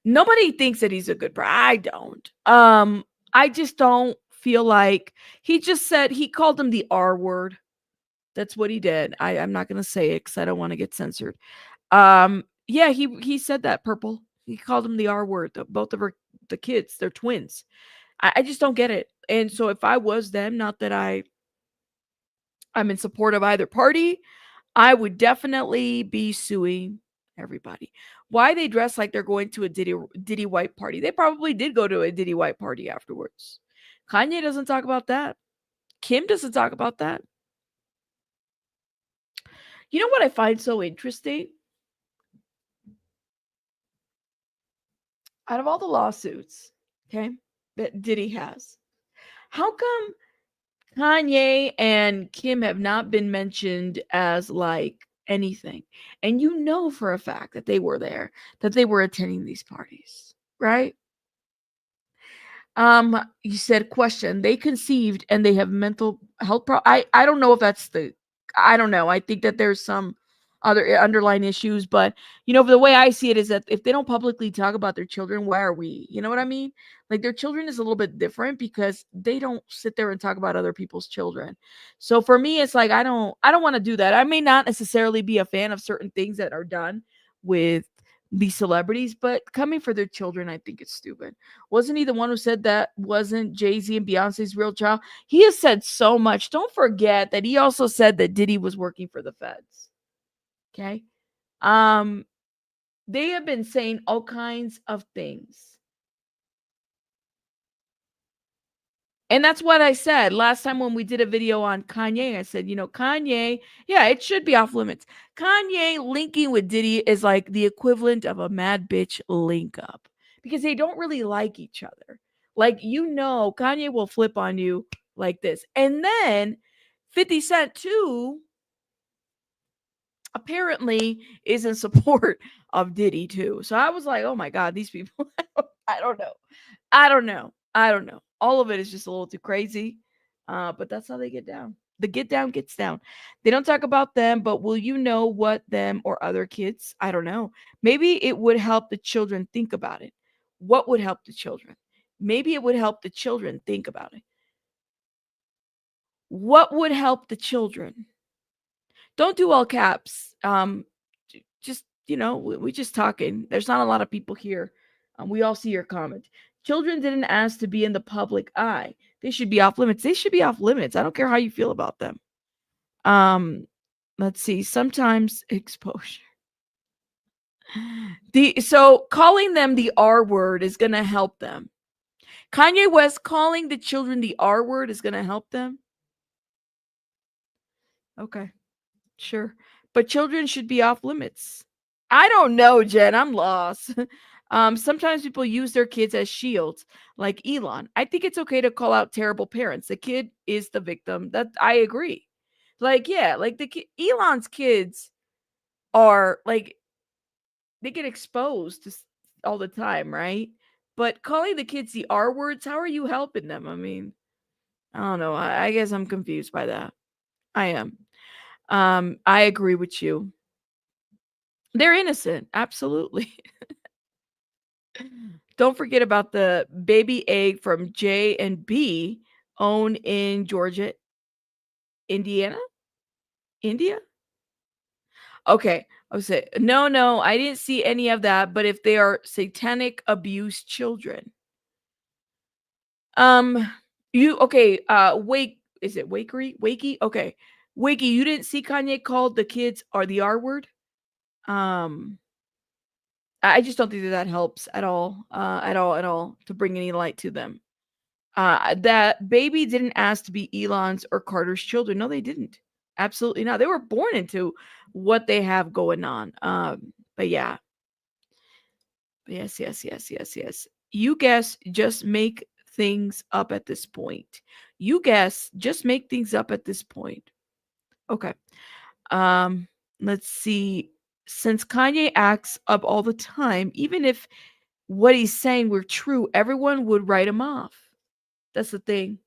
Nobody thinks that he's a good I don't. I just don't feel like he just said he called him the R word. That's what he did. I'm not gonna say it because I don't want to get censored. Yeah, he said that purple. He called him the R word. Both of the kids, they're twins. I just don't get it. And so if I was them, not that I'm in support of either party, I would definitely be suing everybody. Why they dress like they're going to a Diddy White party? They probably did go to a Diddy White party afterwards. Kanye doesn't talk about that. Kim doesn't talk about that. You know what I find so interesting? Out of all the lawsuits, okay, that Diddy has, how come Kanye and Kim have not been mentioned as like anything? And you know for a fact that they were there, that they were attending these parties, right? You said question. They conceived and they have mental health I don't know if that's the I don't know. I think that there's some other underlying issues. But the way I see it is that if they don't publicly talk about their children, why are we? You know what I mean? Like their children is a little bit different because they don't sit there and talk about other people's children. So for me, it's like I don't want to do that. I may not necessarily be a fan of certain things that are done with these celebrities, but coming for their children, I think it's stupid. Wasn't he the one who said that wasn't Jay-Z and Beyonce's real child? He has said so much. Don't forget that he also said that Diddy was working for the feds. Okay. Um, they have been saying all kinds of things. And that's what I said last time when we did a video on Kanye. I said, Kanye, yeah, it should be off limits. Kanye linking with Diddy is like the equivalent of a mad bitch link up because they don't really like each other. Like, Kanye will flip on you like this. And then 50 Cent, too, apparently is in support of Diddy, too. So I was like, oh my God, these people, I don't know. I don't know. I don't know. All of it is just a little too crazy. But that's how they get down. The get down gets down. They don't talk about them, but will you know what them or other kids? I don't know. Maybe it would help the children think about it. What would help the children? Maybe it would help the children think about it. What would help the children? Don't do all caps. Just we just talking. There's not a lot of people here. We all see your comment. Children didn't ask to be in the public eye. They should be off limits. They should be off limits. I don't care how you feel about them. Um, let's see. Sometimes exposure. So calling them the R word is gonna help them. Kanye West calling the children the R word is gonna help them. Okay, sure. But children should be off limits. I don't know, Jen. I'm lost. Sometimes people use their kids as shields, like Elon. I think it's okay to call out terrible parents. The kid is the victim. That I agree. Like, yeah, like Elon's kids are like they get exposed all the time, right? But calling the kids the R words, how are you helping them? I mean, I don't know. I guess I'm confused by that. I am. I agree with you. They're innocent, absolutely. Don't forget about the baby egg from J and B owned in Georgia, Indiana, India. Okay, I would say no, no. I didn't see any of that. But if they are satanic abuse children, um, you okay? Wake is it Wakery? Wakey? Okay, Wakey. You didn't see Kanye called the kids are the R word. Um, I just don't think that helps at all, at all, to bring any light to them. That baby didn't ask to be Elon's or Carter's children. No, they didn't. Absolutely not. They were born into what they have going on. But yeah. Yes, yes, yes, yes, yes. You guess, just make things up at this point. You guess, just make things up at this point. Okay. Um, let's see. Since Kanye acts up all the time, even if what he's saying were true, everyone would write him off. That's the thing.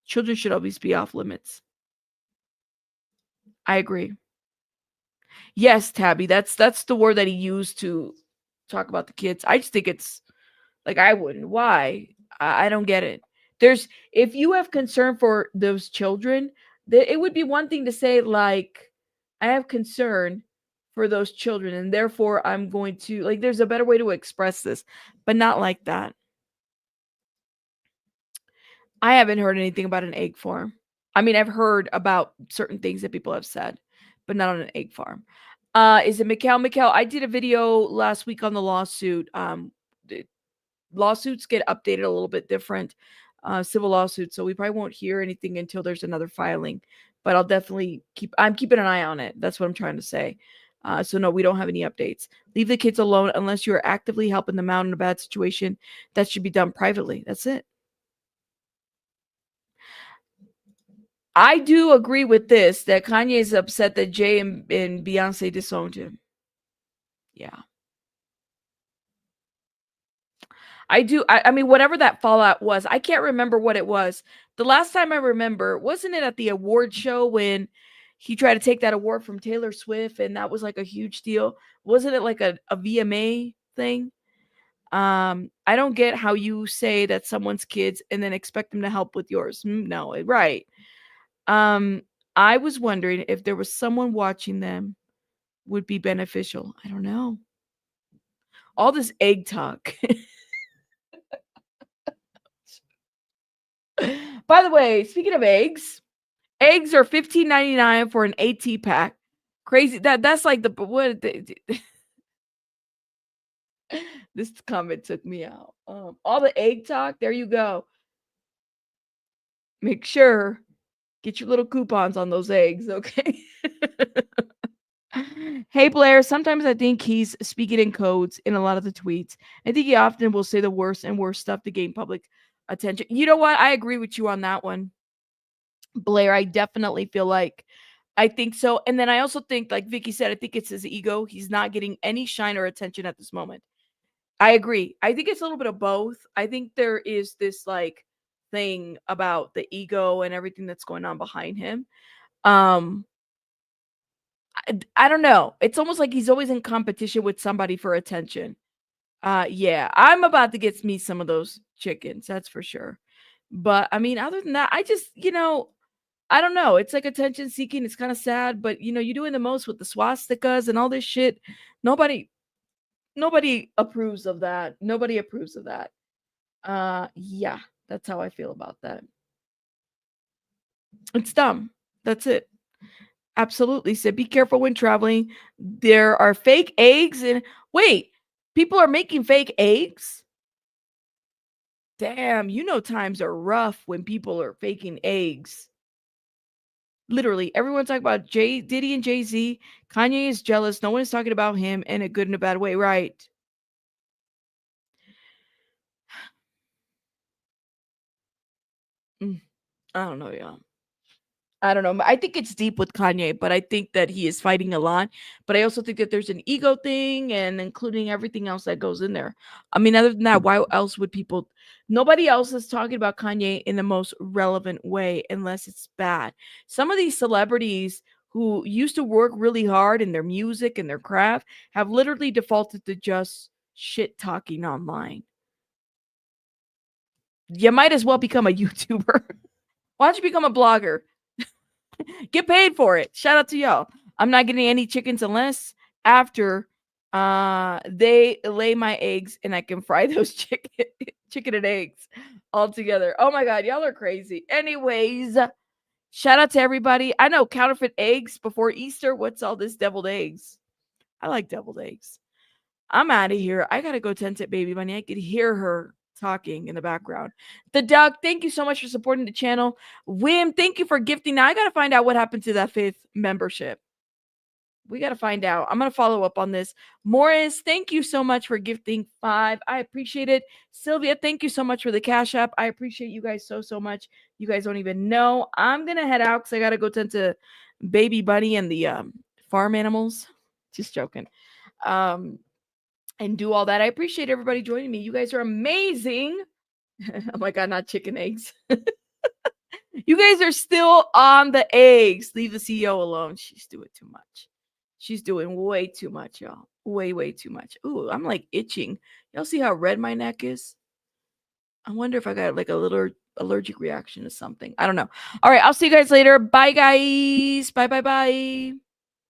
Children should always be off limits. I agree. Yes, Tabby, that's the word that he used to talk about the kids. I just think it's like I wouldn't. Why? I don't get it. There's if you have concern for those children, it would be one thing to say like I have concern for those children and therefore I'm going to like there's a better way to express this, but not like that. I haven't heard anything about an egg farm. I mean, I've heard about certain things that people have said, but not on an egg farm. Is it Mikhail? Mikhail, I did a video last week on the lawsuit. The lawsuits get updated a little bit different, civil lawsuits. So we probably won't hear anything until there's another filing. But I'll definitely I'm keeping an eye on it. That's what I'm trying to say. So no, we don't have any updates. Leave the kids alone unless you're actively helping them out in a bad situation. That should be done privately. That's it. I do agree with this that Kanye is upset that Jay and Beyonce disowned him. Yeah. I do. I mean, whatever that fallout was, I can't remember what it was. The last time I remember, wasn't it at the award show when he tried to take that award from Taylor Swift, and that was like a huge deal. Wasn't it like a VMA thing? I don't get how you say that someone's kids and then expect them to help with yours. No, right. Um, I was wondering if there was someone watching them would be beneficial. I don't know. All this egg talk. By the way, speaking of eggs are $15.99 for an 8T pack. Crazy. That's like the what this comment took me out. All the egg talk. There you go. Make sure get your little coupons on those eggs, okay? Hey Blair, sometimes I think he's speaking in codes in a lot of the tweets. I think he often will say the worst and worst stuff to gain public attention. You know what? I agree with you on that one, Blair. I definitely feel like I think so. And then I also think, like Vicky said, I think it's his ego. He's not getting any shine or attention at this moment. I agree. I think it's a little bit of both. I think there is this like thing about the ego and everything that's going on behind him. Um, I don't know. It's almost like he's always in competition with somebody for attention. Yeah, I'm about to get me some of those chickens, that's for sure. But I mean, other than that, I just, I don't know. It's like attention seeking. It's kind of sad, but you're doing the most with the swastikas and all this shit. Nobody, nobody approves of that. Nobody approves of that. Yeah, that's how I feel about that. It's dumb. That's it. Absolutely. So be careful when traveling. There are fake eggs and wait, people are making fake eggs? Damn, times are rough when people are faking eggs. Literally, everyone's talking about Diddy and Jay-Z. Kanye is jealous. No one is talking about him in a good and a bad way, right? I don't know, yeah. I don't know. I think it's deep with Kanye, but I think that he is fighting a lot. But I also think that there's an ego thing and including everything else that goes in there. I mean, other than that, why else would people? Nobody else is talking about Kanye in the most relevant way unless it's bad. Some of these celebrities who used to work really hard in their music and their craft have literally defaulted to just shit talking online. You might as well become a YouTuber. Why don't you become a blogger? Get paid for it. Shout out to y'all. I'm not getting any chickens unless after they lay my eggs and I can fry those chicken and eggs all together. Oh my god, y'all are crazy. Anyways, shout out to everybody. I know counterfeit eggs before Easter. What's all this deviled eggs? I like deviled eggs. I'm out of here. I gotta go tend to baby bunny. I could hear her talking in the background. The duck, thank you so much for supporting the channel. Wim, thank you for gifting. Now I gotta find out what happened to that fifth membership. We gotta find out. I'm gonna follow up on this. Morris, thank you so much for gifting 5. I appreciate it. Sylvia, thank you so much for the cash app. I appreciate you guys so much. You guys don't even know. I'm gonna head out because I gotta go tend to baby bunny and the farm animals. Just joking. And do all that. I appreciate everybody joining me. You guys are amazing. Oh my god, not chicken eggs. You guys are still on the eggs. Leave the CEO alone. She's doing too much. She's doing way too much, y'all. Way too much. Ooh, I'm like itching. Y'all see how red my neck is? I wonder if I got like a little allergic reaction to something. I don't know. All right, I'll see you guys later. Bye, guys. Bye.